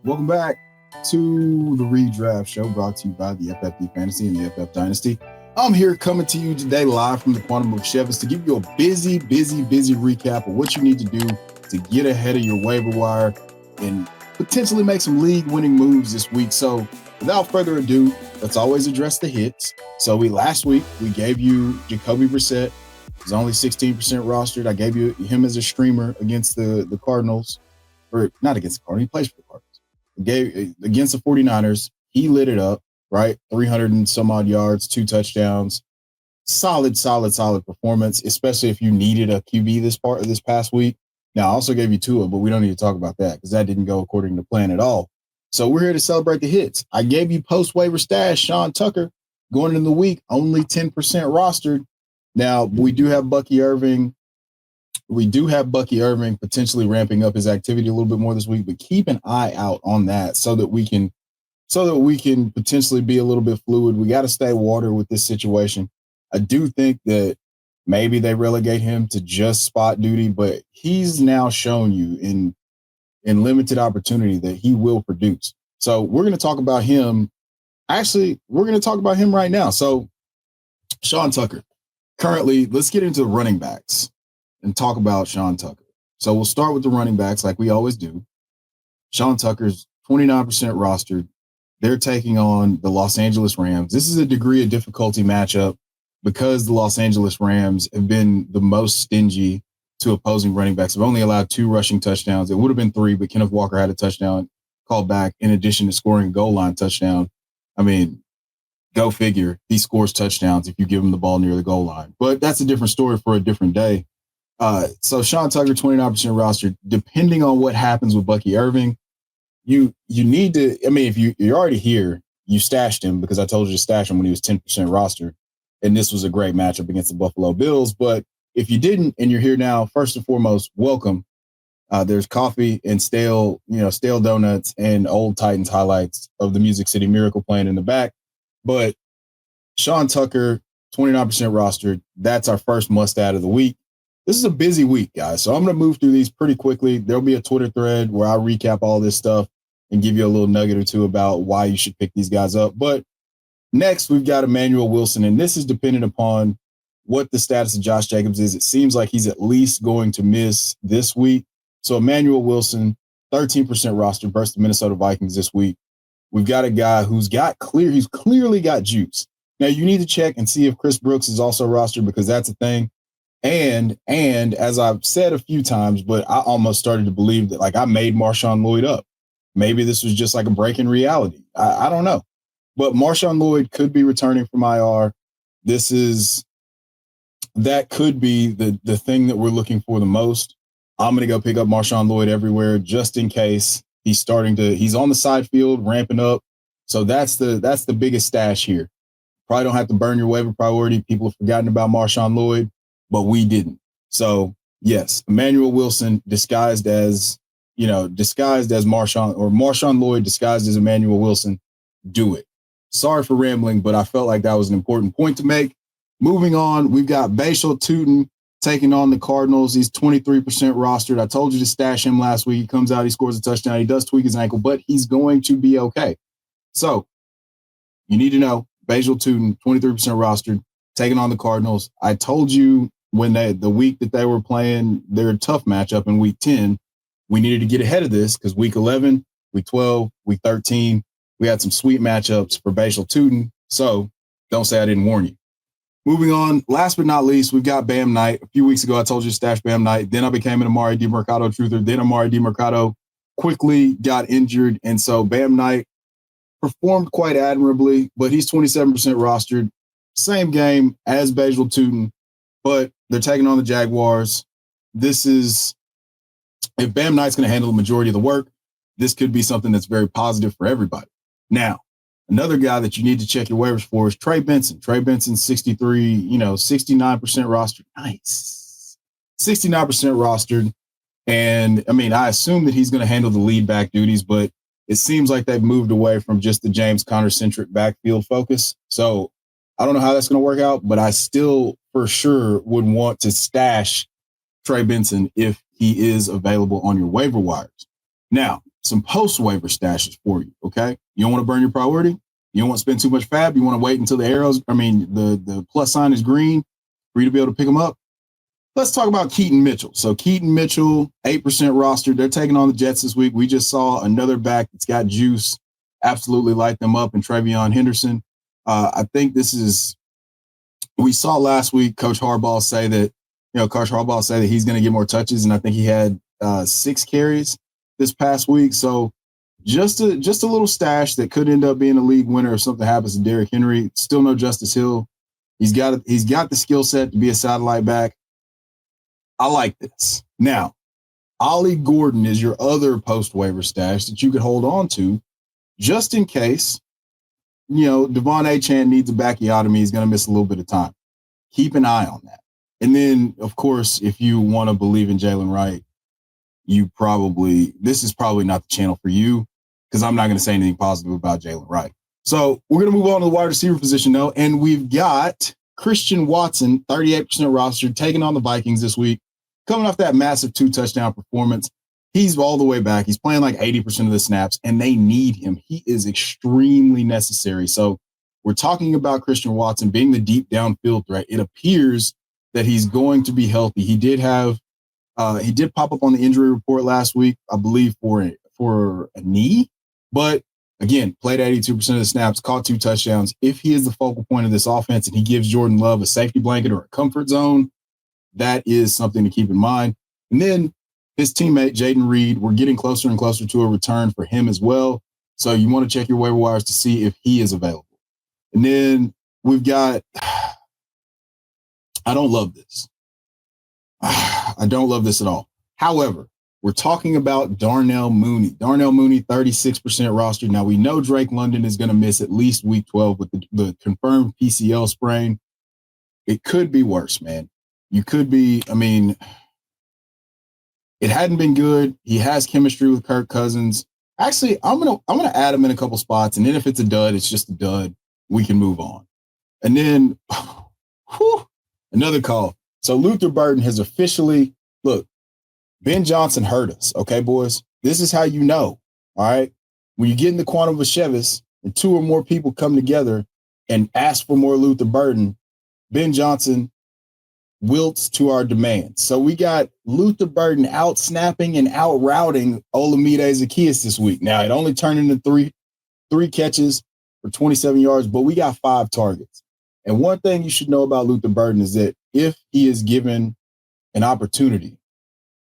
Welcome back to the Redraft Show, brought to you by the FFD Fantasy and the FF Dynasty. I'm here coming to you today live from the Quantum of Chevis to give you a busy recap of what you need to do to get ahead of your waiver wire and potentially make some league-winning moves this week. So without further ado, let's always address the hits. So last week, we gave you Jacoby Brissett. He's only 16% rostered. I gave you him as a streamer against the Cardinals. Or not against the Cardinals, he plays for the Cardinals. Against the 49ers, he lit it up, right? 300 and some odd yards, 2 touchdowns. Solid performance, especially if you needed a QB this past week. Now, I also gave you Tua, but we don't need to talk about that because that didn't go according to plan at all. So we're here to celebrate the hits. I gave you post-waiver stash, Sean Tucker, going into the week, only 10% rostered. Now, we do have Bucky Irving potentially ramping up his activity a little bit more this week, but keep an eye out on that so that we can potentially be a little bit fluid. We got to stay water with this situation. I do think that maybe they relegate him to just spot duty, but he's now shown you in limited opportunity that he will produce. So we're going to talk about him. Actually, we're going to talk about him right now. So Sean Tucker, currently, let's get into the running backs and talk about Sean Tucker. So we'll start with the running backs like we always do. Sean Tucker's 29% rostered. They're taking on the Los Angeles Rams. This is a degree of difficulty matchup because the Los Angeles Rams have been the most stingy to opposing running backs. They've only allowed 2 rushing touchdowns. It would have been 3, but Kenneth Walker had a touchdown called back in addition to scoring a goal line touchdown. I mean, go figure. He scores touchdowns if you give him the ball near the goal line. But that's a different story for a different day. So Sean Tucker, 29% rostered. Depending on what happens with Bucky Irving, you need to, I mean, if you're already here, you stashed him because I told you to stash him when he was 10% rostered. And this was a great matchup against the Buffalo Bills. But if you didn't and you're here now, first and foremost, welcome. There's coffee and stale donuts and old Titans highlights of the Music City Miracle playing in the back. But Sean Tucker, 29% rostered. That's our first must-add of the week. This is a busy week, guys, so I'm going to move through these pretty quickly. There'll be a Twitter thread where I'll recap all this stuff and give you a little nugget or two about why you should pick these guys up. But next, we've got Emmanuel Wilson, and this is dependent upon what the status of Josh Jacobs is. It seems like he's at least going to miss this week. So Emmanuel Wilson, 13% roster versus the Minnesota Vikings this week. We've got a guy who's clearly got juice. Now, you need to check and see if Chris Brooks is also rostered because that's a thing. And as I've said a few times, but I almost started to believe that I made Marshawn Lloyd up. Maybe this was just like a break in reality. I don't know. But Marshawn Lloyd could be returning from IR. That could be the thing that we're looking for the most. I'm going to go pick up Marshawn Lloyd everywhere just in case he's on the side field ramping up. So that's the biggest stash here. Probably don't have to burn your waiver priority. People have forgotten about Marshawn Lloyd, but we didn't. So yes, Emmanuel Wilson disguised as Marshawn, or Marshawn Lloyd disguised as Emmanuel Wilson. Do it. Sorry for rambling, but I felt like that was an important point to make. Moving on, we've got Bhayshul Tuten taking on the Cardinals. He's 23% rostered. I told you to stash him last week. He comes out, he scores a touchdown. He does tweak his ankle, but he's going to be okay. So you need to know Bhayshul Tuten, 23% rostered, taking on the Cardinals. I told you when the week that they were playing their tough matchup in week 10, we needed to get ahead of this because week 11, week 12, week 13, we had some sweet matchups for Bhayshul Tuten. So don't say I didn't warn you. Moving on, last but not least, we've got Bam Knight. A few weeks ago, I told you to stash Bam Knight. Then I became an Amari DiMercado truther. Then Amari DiMercado quickly got injured. And so Bam Knight performed quite admirably, but he's 27% rostered. Same game as Bhayshul Tuten, but they're taking on the Jaguars. If Bam Knight's going to handle the majority of the work, this could be something that's very positive for everybody. Now, another guy that you need to check your waivers for is Trey Benson. Trey Benson, 69% rostered. Nice. 69% rostered. And, I mean, I assume that he's going to handle the lead back duties, but it seems like they've moved away from just the James Conner-centric backfield focus. So I don't know how that's going to work out, but I still for sure would want to stash Trey Benson if he is available on your waiver wires. Now, some post waiver stashes for you. Okay. You don't want to burn your priority. You don't want to spend too much fab. You want to wait until the plus sign is green for you to be able to pick them up. Let's talk about Keaton Mitchell. So Keaton Mitchell, 8% roster. They're taking on the Jets this week. We just saw another back that's got juice, absolutely light them up, and Trevion Henderson. I think we saw last week Coach Harbaugh say that he's going to get more touches, and I think he had 6 carries this past week. So just a little stash that could end up being a league winner if something happens to Derrick Henry. Still no Justice Hill. He's got the skill set to be a satellite back. I like this. Now, Ollie Gordon is your other post waiver stash that you could hold on to just in case, Devon Achane needs a backiotomy. He's going to miss a little bit of time. Keep an eye on that. And then, of course, if you want to believe in Jalen Wright, this is probably not the channel for you because I'm not going to say anything positive about Jalen Wright. So we're going to move on to the wide receiver position, though, and we've got Christian Watson, 38% roster, taking on the Vikings this week. Coming off that massive 2-touchdown performance, he's all the way back. He's playing like 80% of the snaps, and they need him. He is extremely necessary. So we're talking about Christian Watson being the deep downfield threat. It appears that he's going to be healthy. He did pop up on the injury report last week, I believe, for a knee. But again, played 82% of the snaps, caught 2 touchdowns. If he is the focal point of this offense and he gives Jordan Love a safety blanket or a comfort zone, that is something to keep in mind. And then his teammate, Jaden Reed, we're getting closer and closer to a return for him as well. So you want to check your waiver wires to see if he is available. And then we've got, I don't love this. I don't love this at all. However, we're talking about Darnell Mooney. Darnell Mooney, 36% roster. Now, we know Drake London is going to miss at least week 12 with the confirmed PCL sprain. It could be worse, man. It hadn't been good. He has chemistry with Kirk Cousins. Actually, I'm gonna add him in a couple spots, and then if it's a dud, it's just a dud. We can move on. And then, another call. So Luther Burden has officially, look, Ben Johnson hurt us, okay, boys? This is how you know, all right? When you get in the quantum of Chevis and 2 or more people come together and ask for more Luther Burden, Ben Johnson wilts to our demands. So we got Luther Burden out snapping and out routing Olamide Zaccheaus this week. Now, it only turned into three catches for 27 yards, but we got 5 targets. And one thing you should know about Luther Burden is that if he is given an opportunity,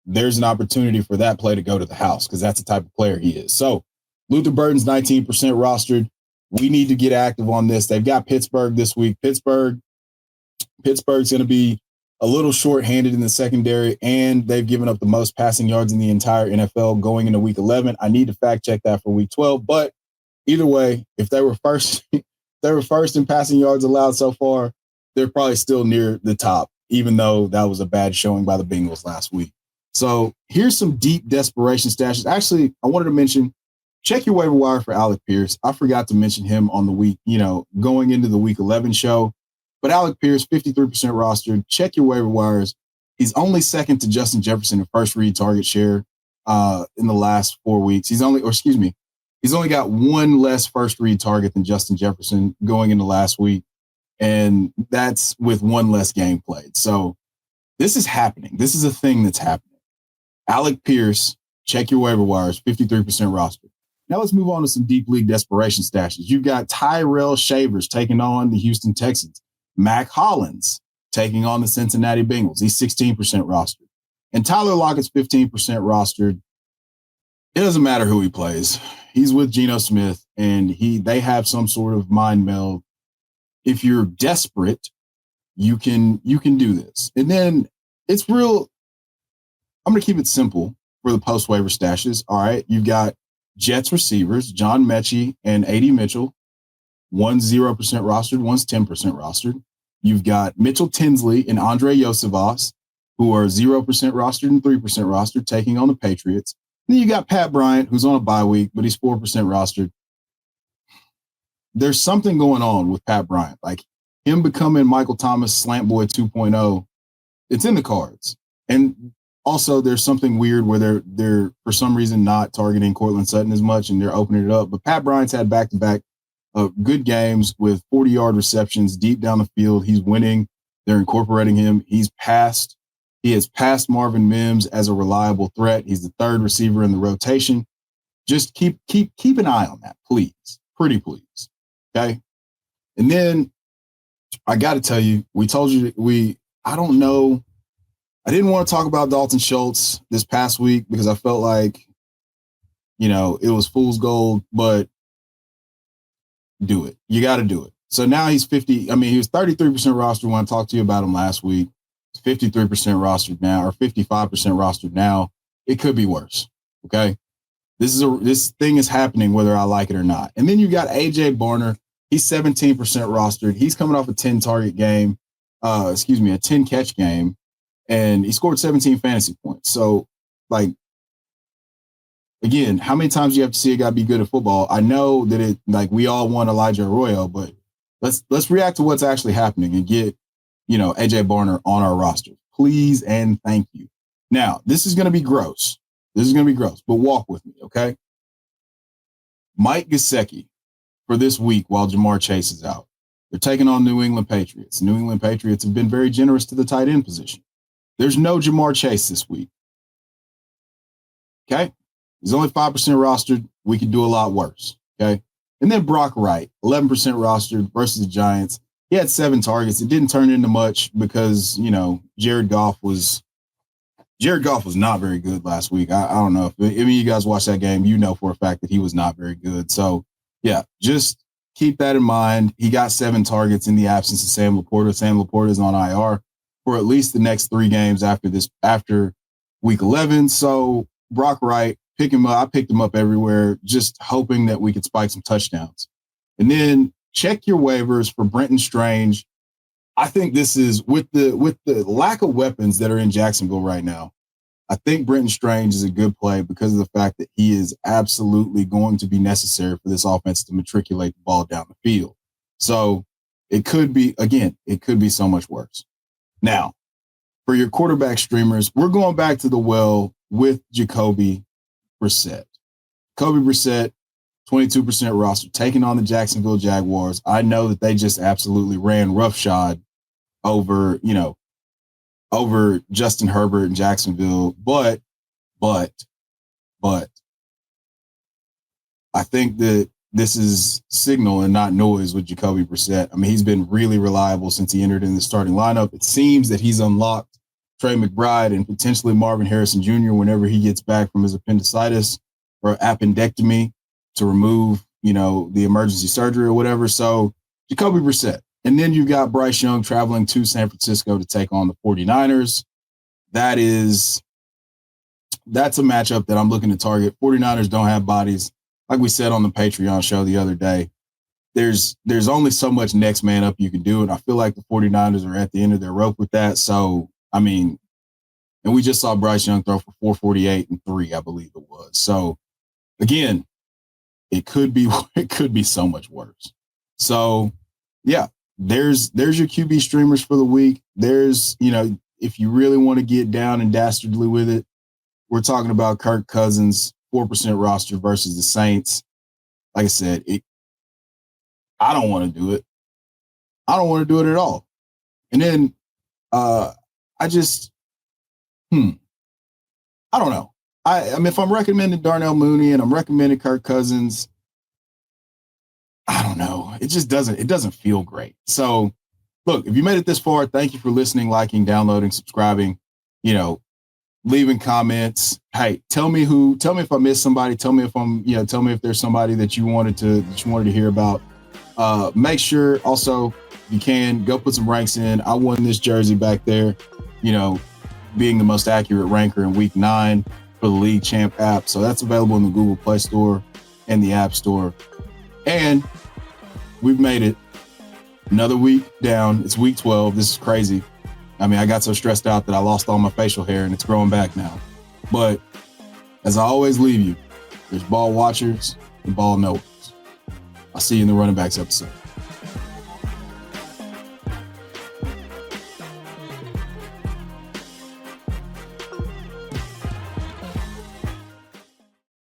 there's an opportunity for that play to go to the house because that's the type of player he is. So Luther Burden's 19% rostered. We need to get active on this. They've got Pittsburgh this week. Pittsburgh's going to be a little short-handed in the secondary, and they've given up the most passing yards in the entire NFL going into week 11. I need to fact check that for week 12, but either way, if they were first, in passing yards allowed so far, they're probably still near the top, even though that was a bad showing by the Bengals last week. So here's some deep desperation stashes. Actually, I wanted to mention, check your waiver wire for Alec Pierce. I forgot to mention him on the week, going into the week 11 show. But Alec Pierce, 53% rostered. Check your waiver wires. He's only second to Justin Jefferson in first read target share in the last 4 weeks. He's only got 1 less first read target than Justin Jefferson going into last week. And that's with 1 less game played. So this is happening. This is a thing that's happening. Alec Pierce, check your waiver wires, 53% rostered. Now let's move on to some deep league desperation stashes. You've got Tyrell Shavers taking on the Houston Texans. Mac Hollins taking on the Cincinnati Bengals. He's 16% rostered. And Tyler Lockett's 15% rostered. It doesn't matter who he plays. He's with Geno Smith, and they have some sort of mind meld. If you're desperate, you can do this. And then it's real. I'm going to keep it simple for the post waiver stashes. All right. You've got Jets receivers, John Mechie and A.D. Mitchell. One's 0% rostered, one's 10% rostered. You've got Mitchell Tinsley and Andre Yosevas, who are 0% rostered and 3% rostered, taking on the Patriots. And then you got Pat Bryant, who's on a bye week, but he's 4% rostered. There's something going on with Pat Bryant. Like him becoming Michael Thomas Slant Boy 2.0, it's in the cards. And Also, there's something weird where they're for some reason not targeting Cortland Sutton as much, and they're opening it up. But Pat Bryant's had back-to-back good games with 40-yard receptions deep down the field. He's winning. They're incorporating him. He has passed Marvin Mims as a reliable threat. He's the third receiver in the rotation. Just keep an eye on that, please. Pretty please. Okay. And then I got to tell you, we told you I don't know. I didn't want to talk about Dalton Schultz this past week because I felt like, it was fool's gold, but do it. You got to do it. So now he's 50. I mean, he was 33% rostered when I talked to you about him last week. He's 53% rostered now, or 55% rostered now. It could be worse. Okay. This thing is happening whether I like it or not. And then you got AJ Barner. He's 17% rostered. He's coming off a 10 target game, a 10 catch game, and he scored 17 fantasy points. So, again, how many times do you have to see a guy be good at football? I know that we all want Elijah Arroyo, but let's react to what's actually happening and get, AJ Barner on our roster. Please and thank you. Now, this is going to be gross. But walk with me, okay? Mike Gesicki for this week while Jamar Chase is out. They're taking on New England Patriots. New England Patriots have been very generous to the tight end position. There's no Jamar Chase this week. Okay? He's only 5% rostered. We could do a lot worse. Okay? And then Brock Wright, 11% rostered versus the Giants. He had 7 targets. It didn't turn into much because, Jared Goff was not very good last week. I don't know if any of you guys watched that game, for a fact that he was not very good. So, yeah, just keep that in mind. He got 7 targets in the absence of Sam Laporta. Sam Laporta is on IR for at least the next 3 games after week 11. So Brock Wright, pick him up. I picked him up everywhere, just hoping that we could spike some touchdowns. And then check your waivers for Brenton Strange. I think this is with the lack of weapons that are in Jacksonville right now. I think Brenton Strange is a good play because of the fact that he is absolutely going to be necessary for this offense to matriculate the ball down the field. So it could be so much worse. Now, for your quarterback streamers, we're going back to the well with Jacoby Brissett. Jacoby Brissett, 22% roster, taking on the Jacksonville Jaguars. I know that they just absolutely ran roughshod over Justin Herbert in Jacksonville. But I think that this is signal and not noise with Jacoby Brissett. I mean, he's been really reliable since he entered in the starting lineup. It seems that he's unlocked Trey McBride and potentially Marvin Harrison Jr. whenever he gets back from his appendicitis or appendectomy to remove, the emergency surgery or whatever. So Jacoby Brissett. And then you've got Bryce Young traveling to San Francisco to take on the 49ers. That's a matchup that I'm looking to target. 49ers don't have bodies. Like we said on the Patreon show the other day, there's only so much next man up you can do. And I feel like the 49ers are at the end of their rope with that. So, and we just saw Bryce Young throw for 448 and 3, I believe it was. So again, it could be so much worse. So yeah, there's your QB streamers for the week. There's, if you really want to get down and dastardly with it, we're talking about Kirk Cousins, 4% roster versus the Saints. Like I said, I don't want to do it. I don't want to do it at all. And then I don't know. If I'm recommending Darnell Mooney and I'm recommending Kirk Cousins, I don't know. It doesn't feel great. So look, if you made it this far, thank you for listening, liking, downloading, subscribing, leaving comments. Hey, tell me if I missed somebody. Tell me if there's somebody that you wanted to hear about. Make sure also, if you can, go put some ranks in. I won this jersey back there, being the most accurate ranker in week 9 for the League Champ app. So that's available in the Google Play Store and the App Store. And we've made it another week down. It's week 12. This is crazy. I got so stressed out that I lost all my facial hair and it's growing back now. But as I always leave you, there's ball watchers and ball knowers. I'll see you in the running backs episode.